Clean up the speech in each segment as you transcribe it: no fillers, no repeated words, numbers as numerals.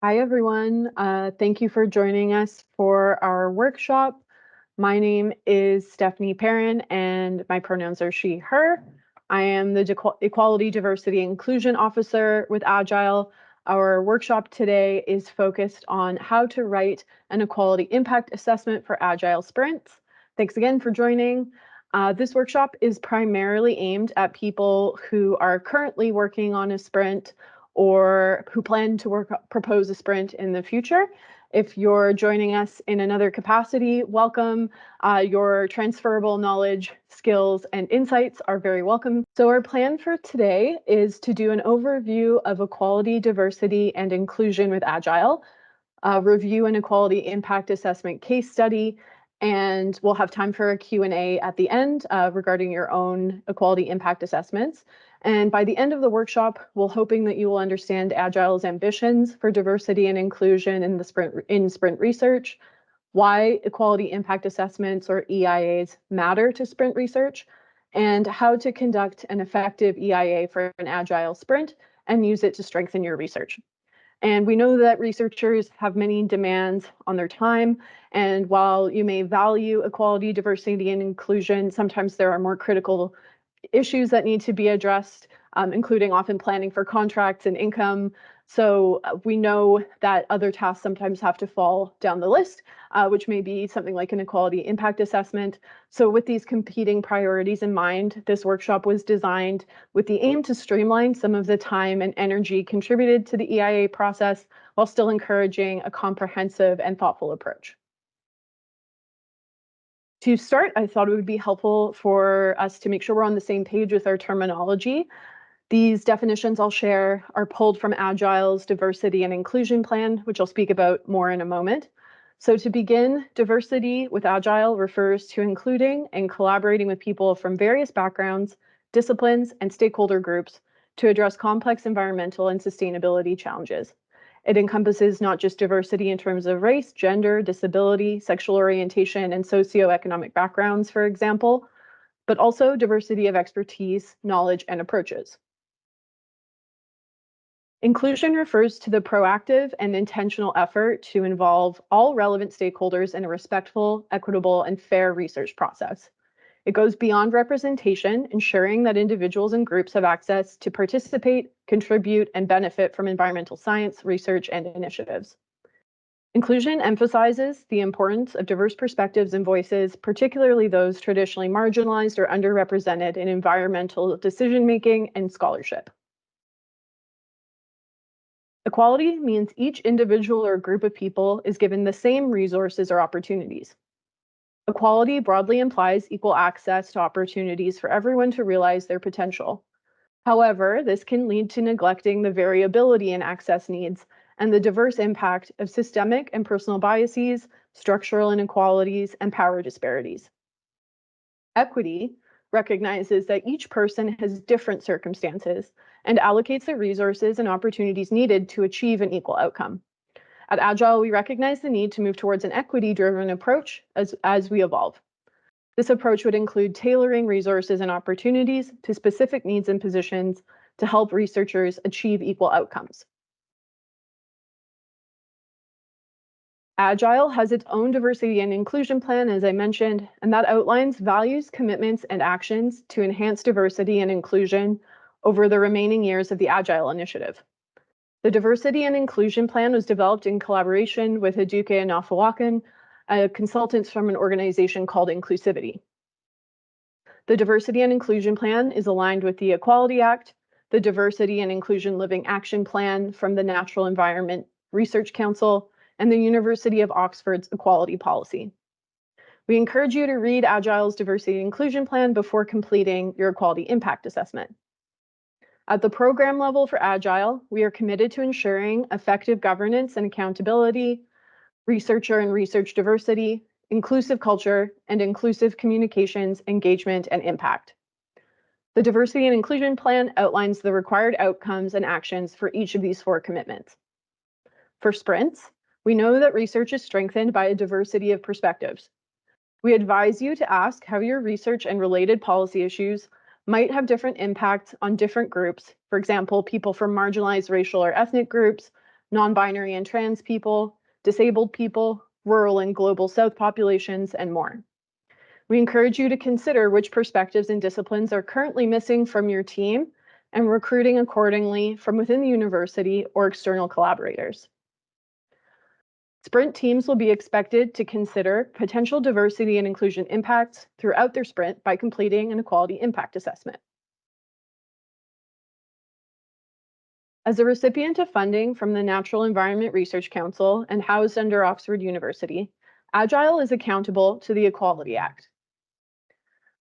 Hi, everyone. Thank you for joining us for our workshop. My name is Stephanie Perrin, and my pronouns are she, her. I am the Equality, Diversity, Inclusion Officer with Agile. Our workshop today is focused on how to write an equality impact assessment for Agile sprints. Thanks again for joining. This workshop is primarily aimed at people who are currently working on a sprint or who plan to propose a sprint in the future. If you're joining us in another capacity, welcome. Your transferable knowledge, skills, and insights are very welcome. So our plan for today is to do an overview of equality, diversity, and inclusion with Agile, review an equality impact assessment case study, and we'll have time for a Q&A at the end regarding your own equality impact assessments. And by the end of the workshop, we're hoping that you will understand Agile's ambitions for diversity and inclusion in sprint research, why equality impact assessments or EIAs matter to sprint research, and how to conduct an effective EIA for an Agile sprint and use it to strengthen your research. And we know that researchers have many demands on their time. And while you may value equality, diversity, and inclusion, sometimes there are more critical issues that need to be addressed, including often planning for contracts and income. So we know that other tasks sometimes have to fall down the list, which may be something like an equality impact assessment. So with these competing priorities in mind, this workshop was designed with the aim to streamline some of the time and energy contributed to the EIA process while still encouraging a comprehensive and thoughtful approach. To start, I thought it would be helpful for us to make sure we're on the same page with our terminology. These definitions I'll share are pulled from Agile's Diversity and Inclusion Plan, which I'll speak about more in a moment. So to begin, diversity with Agile refers to including and collaborating with people from various backgrounds, disciplines, and stakeholder groups to address complex environmental and sustainability challenges. It encompasses not just diversity in terms of race, gender, disability, sexual orientation, and socioeconomic backgrounds, for example, but also diversity of expertise, knowledge, and approaches. Inclusion refers to the proactive and intentional effort to involve all relevant stakeholders in a respectful, equitable, and fair research process. It goes beyond representation, ensuring that individuals and groups have access to participate, contribute, and benefit from environmental science, research, and initiatives. Inclusion emphasizes the importance of diverse perspectives and voices, particularly those traditionally marginalized or underrepresented in environmental decision-making and scholarship. Equality means each individual or group of people is given the same resources or opportunities. Equality broadly implies equal access to opportunities for everyone to realize their potential. However, this can lead to neglecting the variability in access needs and the diverse impact of systemic and personal biases, structural inequalities, and power disparities. Equity recognizes that each person has different circumstances and allocates the resources and opportunities needed to achieve an equal outcome. At Agile, we recognize the need to move towards an equity-driven approach as we evolve. This approach would include tailoring resources and opportunities to specific needs and positions to help researchers achieve equal outcomes. Agile has its own diversity and inclusion plan, as I mentioned, and that outlines values, commitments, and actions to enhance diversity and inclusion over the remaining years of the Agile Initiative. The Diversity and Inclusion Plan was developed in collaboration with Aduke and Nafawakan, consultants from an organization called Inclusivity. The Diversity and Inclusion Plan is aligned with the Equality Act, the Diversity and Inclusion Living Action Plan from the Natural Environment Research Council, and the University of Oxford's Equality Policy. We encourage you to read Agile's Diversity and Inclusion Plan before completing your Equality Impact Assessment. At the program level for Agile, we are committed to ensuring effective governance and accountability, researcher and research diversity, inclusive culture, and inclusive communications, engagement, and impact. The Diversity and Inclusion Plan outlines the required outcomes and actions for each of these 4 commitments. For sprints, we know that research is strengthened by a diversity of perspectives. We advise you to ask how your research and related policy issues might have different impacts on different groups, for example, people from marginalized racial or ethnic groups, non-binary and trans people, disabled people, rural and global South populations, and more. We encourage you to consider which perspectives and disciplines are currently missing from your team and recruiting accordingly from within the university or external collaborators. Sprint teams will be expected to consider potential diversity and inclusion impacts throughout their sprint by completing an equality impact assessment. As a recipient of funding from the Natural Environment Research Council and housed under Oxford University, Agile is accountable to the Equality Act.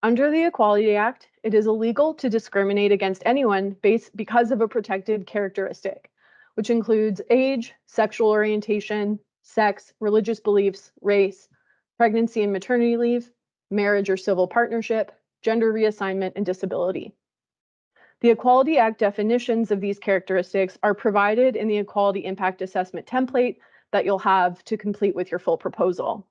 Under the Equality Act, it is illegal to discriminate against anyone because of a protected characteristic, which includes age, sexual orientation, sex, religious beliefs, race, pregnancy and maternity leave, marriage or civil partnership, gender reassignment, and disability. The Equality Act definitions of these characteristics are provided in the Equality Impact Assessment template that you'll have to complete with your full proposal.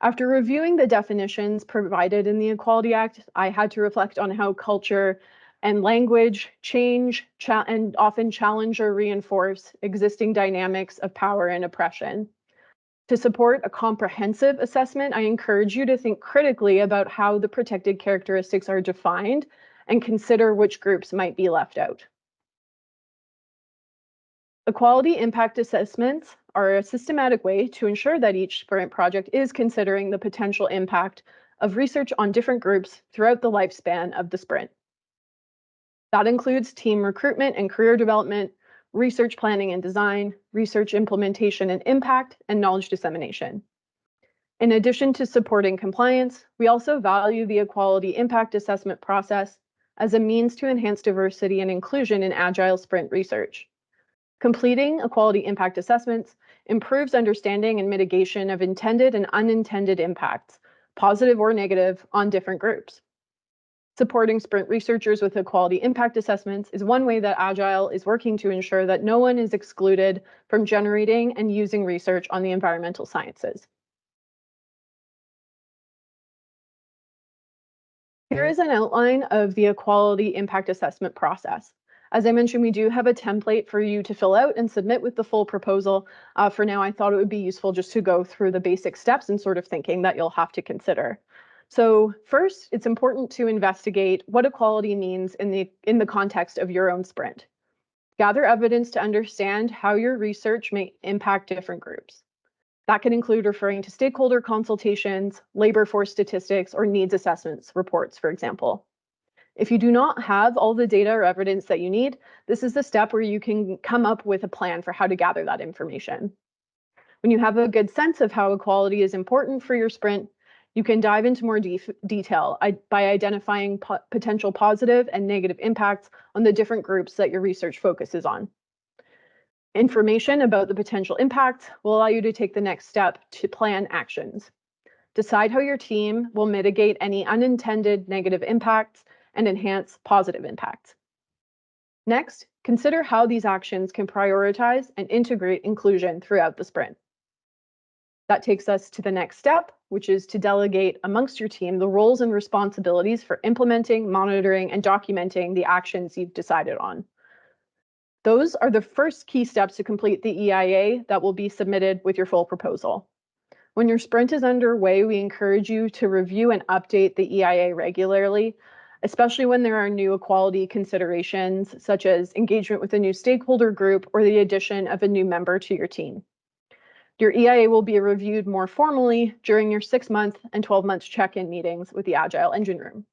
After reviewing the definitions provided in the Equality Act, I had to reflect on how culture and language change and often challenge or reinforce existing dynamics of power and oppression. To support a comprehensive assessment, I encourage you to think critically about how the protected characteristics are defined and consider which groups might be left out. Equality impact assessments are a systematic way to ensure that each sprint project is considering the potential impact of research on different groups throughout the lifespan of the sprint. That includes team recruitment and career development, research planning and design, research implementation and impact, and knowledge dissemination. In addition to supporting compliance, we also value the equality impact assessment process as a means to enhance diversity and inclusion in Agile sprint research. Completing equality impact assessments improves understanding and mitigation of intended and unintended impacts, positive or negative, on different groups. Supporting sprint researchers with equality impact assessments is one way that Agile is working to ensure that no one is excluded from generating and using research on the environmental sciences. Here is an outline of the equality impact assessment process. As I mentioned, we do have a template for you to fill out and submit with the full proposal. For now, I thought it would be useful just to go through the basic steps and sort of thinking that you'll have to consider. So first, it's important to investigate what equality means in the context of your own sprint. Gather evidence to understand how your research may impact different groups. That can include referring to stakeholder consultations, labor force statistics, or needs assessments reports, for example. If you do not have all the data or evidence that you need, this is the step where you can come up with a plan for how to gather that information. When you have a good sense of how equality is important for your sprint, you can dive into more detail by identifying potential positive and negative impacts on the different groups that your research focuses on. Information about the potential impacts will allow you to take the next step to plan actions. Decide how your team will mitigate any unintended negative impacts and enhance positive impacts. Next, consider how these actions can prioritize and integrate inclusion throughout the sprint. That takes us to the next step, which is to delegate amongst your team the roles and responsibilities for implementing, monitoring, and documenting the actions you've decided on. Those are the first key steps to complete the EIA that will be submitted with your full proposal. When your sprint is underway, we encourage you to review and update the EIA regularly, especially when there are new equality considerations, such as engagement with a new stakeholder group or the addition of a new member to your team. Your EIA will be reviewed more formally during your 6-month and 12-month check-in meetings with the Agile Engine Room.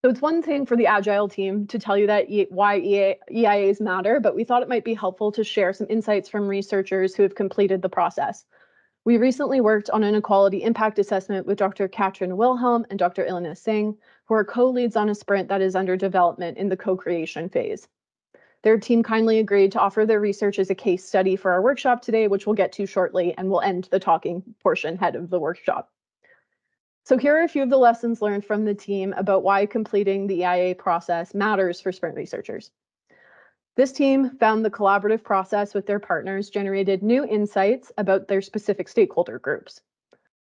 So it's one thing for the Agile team to tell you that why EIAs matter, but we thought it might be helpful to share some insights from researchers who have completed the process. We recently worked on an equality impact assessment with Dr. Katrin Wilhelm and Dr. Ilana Singh, who are co-leads on a sprint that is under development in the co-creation phase. Their team kindly agreed to offer their research as a case study for our workshop today, which we'll get to shortly, and we'll end the talking portion ahead of the workshop. So here are a few of the lessons learned from the team about why completing the EIA process matters for sprint researchers. This team found the collaborative process with their partners generated new insights about their specific stakeholder groups.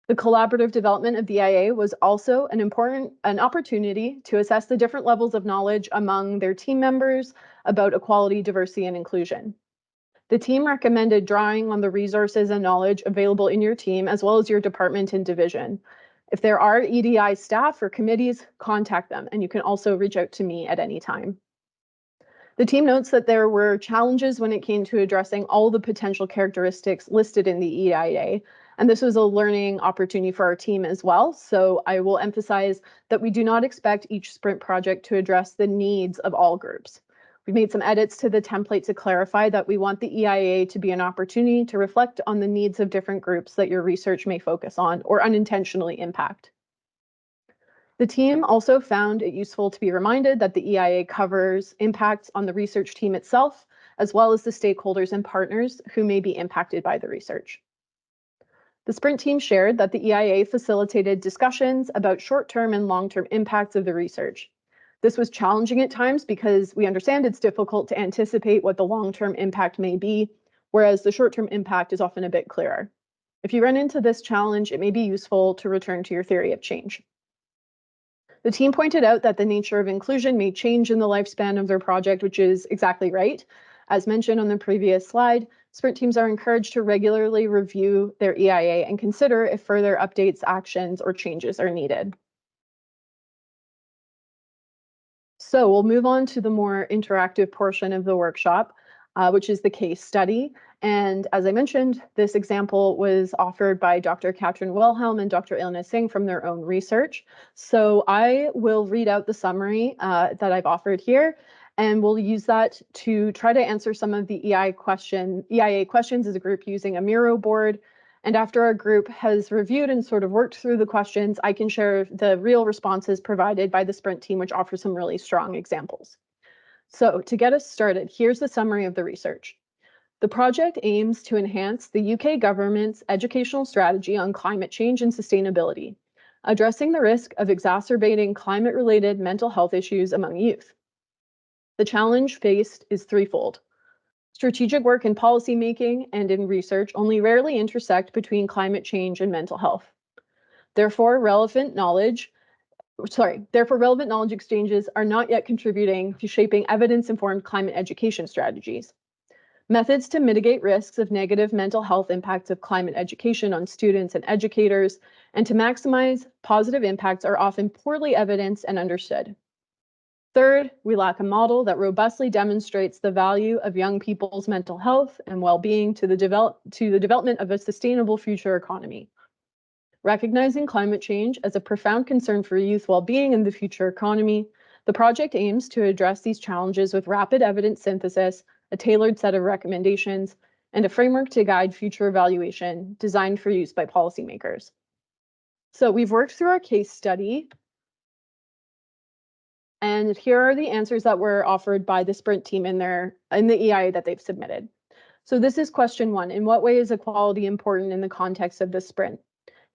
The collaborative development of the EIA was also an opportunity to assess the different levels of knowledge among their team members about equality, diversity, and inclusion. The team recommended drawing on the resources and knowledge available in your team, as well as your department and division. If there are EDI staff or committees, contact them, and you can also reach out to me at any time. The team notes that there were challenges when it came to addressing all the potential characteristics listed in the EIA, and this was a learning opportunity for our team as well. So I will emphasize that we do not expect each sprint project to address the needs of all groups. We've made some edits to the template to clarify that we want the EIA to be an opportunity to reflect on the needs of different groups that your research may focus on or unintentionally impact. The team also found it useful to be reminded that the EIA covers impacts on the research team itself, as well as the stakeholders and partners who may be impacted by the research. The sprint team shared that the EIA facilitated discussions about short-term and long-term impacts of the research. This was challenging at times because we understand it's difficult to anticipate what the long-term impact may be, whereas the short-term impact is often a bit clearer. If you run into this challenge, it may be useful to return to your theory of change. The team pointed out that the nature of inclusion may change in the lifespan of their project, which is exactly right. As mentioned on the previous slide, sprint teams are encouraged to regularly review their EIA and consider if further updates, actions, or changes are needed. So we'll move on to the more interactive portion of the workshop, which is the case study. And as I mentioned, this example was offered by Dr. Katrin Wilhelm and Dr. Ilna Singh from their own research. So I will read out the summary that I've offered here, and we'll use that to try to answer some of the EIA questions as a group using a Miro board. And after our group has reviewed and sort of worked through the questions, I can share the real responses provided by the sprint team, which offer some really strong examples. So to get us started, here's the summary of the research. The project aims to enhance the UK government's educational strategy on climate change and sustainability, addressing the risk of exacerbating climate-related mental health issues among youth. The challenge faced is threefold. Strategic work in policymaking and in research only rarely intersect between climate change and mental health. Therefore, relevant knowledge exchanges are not yet contributing to shaping evidence-informed climate education strategies. Methods to mitigate risks of negative mental health impacts of climate education on students and educators, and to maximize positive impacts are often poorly evidenced and understood. Third, we lack a model that robustly demonstrates the value of young people's mental health and well-being to the development of a sustainable future economy. Recognizing climate change as a profound concern for youth well-being in the future economy, the project aims to address these challenges with rapid evidence synthesis, a tailored set of recommendations, and a framework to guide future evaluation designed for use by policymakers. So we've worked through our case study, and here are the answers that were offered by the sprint team in the EIA that they've submitted. So this is question 1. In what way is equality important in the context of the sprint?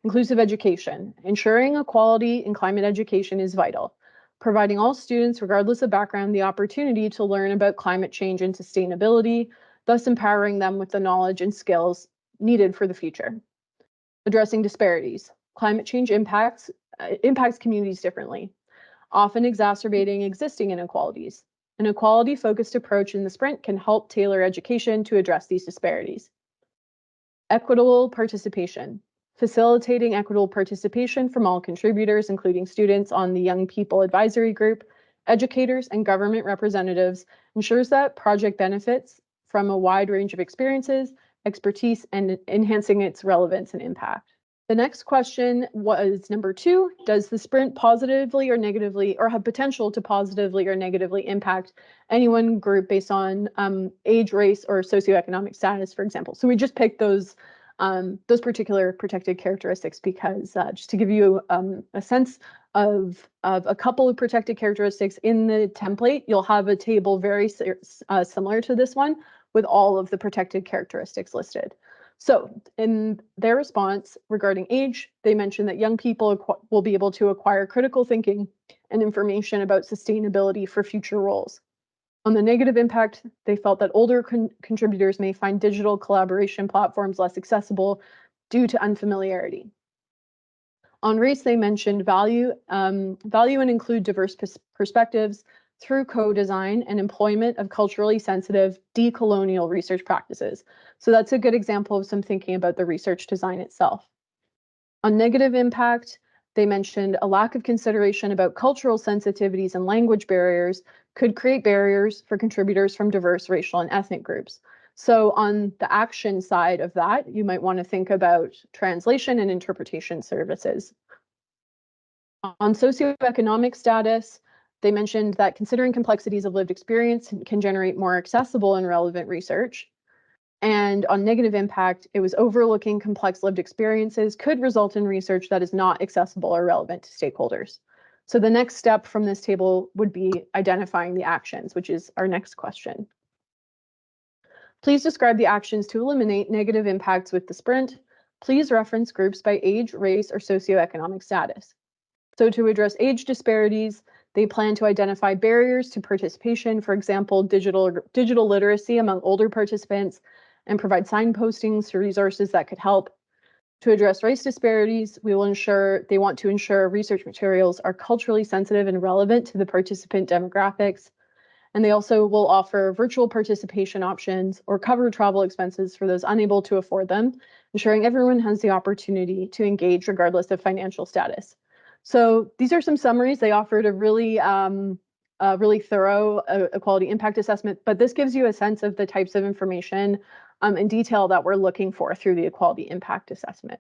Inclusive education. Ensuring equality in climate education is vital. Providing all students, regardless of background, the opportunity to learn about climate change and sustainability, thus empowering them with the knowledge and skills needed for the future. Addressing disparities. Climate change impacts communities differently, often exacerbating existing inequalities. An equality-focused approach in the sprint can help tailor education to address these disparities. Equitable participation. Facilitating equitable participation from all contributors, including students on the Young People Advisory Group, educators, and government representatives, ensures that project benefits from a wide range of experiences, expertise, and enhancing its relevance and impact. The next question was number 2. Does the sprint positively or negatively, or have potential to positively or negatively impact any one group based on age, race, or socioeconomic status, for example? So we just picked those particular protected characteristics because just to give you a sense of a couple of protected characteristics in the template, you'll have a table very similar to this one with all of the protected characteristics listed. So in their response regarding age, they mentioned that young people will be able to acquire critical thinking and information about sustainability for future roles. On the negative impact, they felt that older contributors may find digital collaboration platforms less accessible due to unfamiliarity. On race, they mentioned value and include diverse perspectives through co-design and employment of culturally sensitive decolonial research practices. So that's a good example of some thinking about the research design itself. On negative impact, they mentioned a lack of consideration about cultural sensitivities and language barriers could create barriers for contributors from diverse racial and ethnic groups. So on the action side of that, you might want to think about translation and interpretation services. On socioeconomic status, they mentioned that considering complexities of lived experience can generate more accessible and relevant research. And on negative impact, it was overlooking complex lived experiences could result in research that is not accessible or relevant to stakeholders. So the next step from this table would be identifying the actions, which is our next question. Please describe the actions to eliminate negative impacts with the sprint. Please reference groups by age, race, or socioeconomic status. So to address age disparities, they plan to identify barriers to participation, for example, digital literacy among older participants, and provide signpostings to resources that could help. To address race disparities, they want to ensure research materials are culturally sensitive and relevant to the participant demographics. And they also will offer virtual participation options or cover travel expenses for those unable to afford them, ensuring everyone has the opportunity to engage regardless of financial status. So these are some summaries. They offered a really thorough equality impact assessment, but this gives you a sense of the types of information and detail that we're looking for through the equality impact assessment.